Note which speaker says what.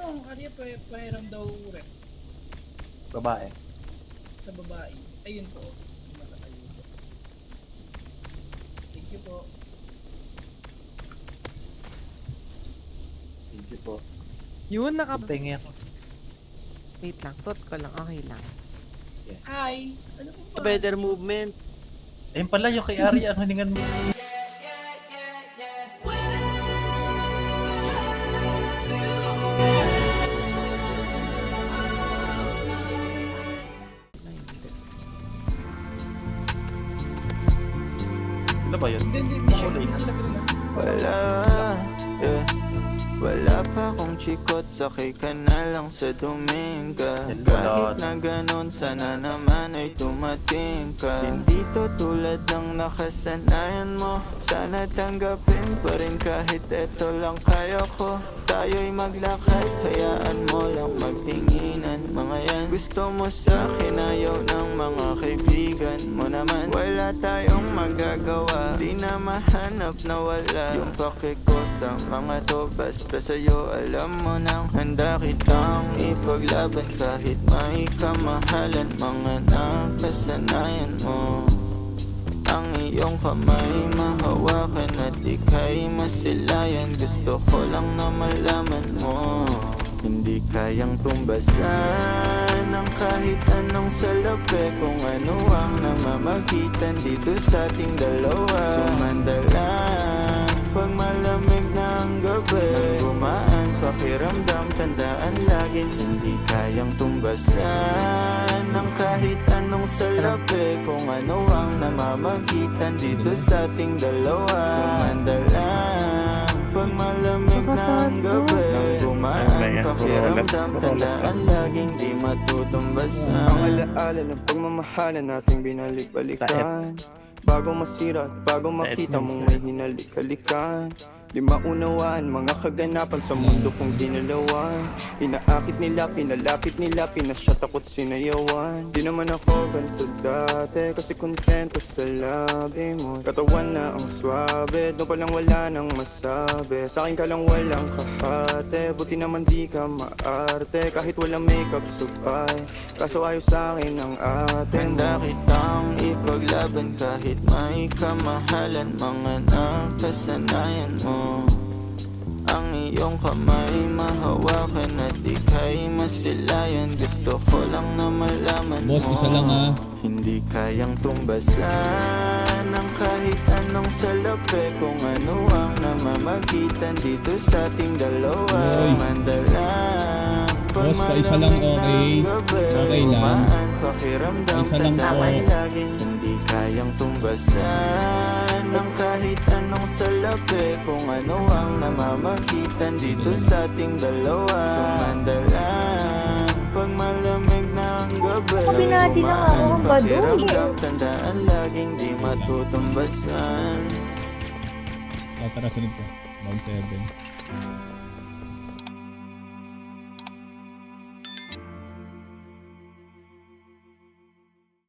Speaker 1: ano, Arya pahiram daw rep
Speaker 2: Babae.
Speaker 1: sa babae. Ayun po. Nakatayo po. Thank you po.
Speaker 2: Thank you po.
Speaker 3: Yun,
Speaker 2: Pahingi ako.
Speaker 3: Wait lang, suot ko lang. Okay lang.
Speaker 1: Hi! Ano po ba?
Speaker 4: Better movement.
Speaker 2: Ayun pala, yung kay Ari, ang hiningan mo. Ano ba yun?
Speaker 1: Hindi sila ganun.
Speaker 4: Wala, yeah. Wala pa akong chikot, sakay ka na lang sa Dominga. Kahit na ganun, sana naman ay tumating ka. Hindi to tulad ng nakasanayan mo. Sana tanggapin pa rin kahit eto lang kaya ko. Tayo'y maglakad, hayaan mo lang magtinginan. Mga yan, gusto mo sa akin, ayaw ng mga kaibigan mo naman. Wala tayong magagawa, di na mahanap na wala. Yung pake ko sa mga to, basta sa'yo alam mo nang handa kitang ipaglaban. Kahit may kamahalan, mga nakasanayan mo. Ang iyong kamay mahawakan at ika'y masilayan. Gusto ko lang na malaman mo, hindi kayang tumbasan ng kahit anong salapi. Kung ano ang namamagitan dito sa ating dalawa. Sumandalang pag malamig na ang gabi, nang gumaan pakiramdam, tandaan lagi. Hindi kayang tumbasan ng kahit anong salapi. Kung ano ang namamagitan dito sa ating dalawa. Sumandalang pag malamig na ang gabi, nang gumaan pakiramdam, tandaan laging di matutumbasan.
Speaker 5: Ang alaala ng pagmamahalan nating binalik-balikan. Bagong masira at bagong makita mong may hinalik-halikan. Di maunawaan mga kaganapan sa mundo kong dinalawan. Inaakit nila, pinalapit nila, pinasyat ako't sinayawan. Di naman ako ganito dati, kasi kontento sa labi mo. Katawan na ang swabe, doon pa lang wala nang masabi. Sa akin ka lang walang kahate, buti naman di ka maarte. Kahit walang makeup subay, kaso ayos sa akin ang atin mo.
Speaker 4: Handa kitang ipaglaban kahit may kamahalan. Mga nakasanayan mo. Ang iyong kamay mahawakan at ika'y masilayan. Gusto ko lang na malaman
Speaker 6: Boss,
Speaker 4: mo,
Speaker 6: isa lang ha.
Speaker 4: hindi kayang tumbasan ng kahit anong salapi. Kung ano ang namamagitan dito sa ating dalawa.
Speaker 6: Uy.
Speaker 4: Mandalang
Speaker 6: Boss, pa isa lang, okay? Okay lang. Isa lang po.
Speaker 4: laging hindi kayang tumbasan ng kahit anong salapi. Kung ano ang namamagitan dito sa ating dalawa. Sumandalang pag malamig na ang gabi,
Speaker 7: Kabinati lang ako ang baduy.
Speaker 4: pakiramdam, tandaan laging di matutumbasan.
Speaker 6: Tara, sunod ka. Round 7.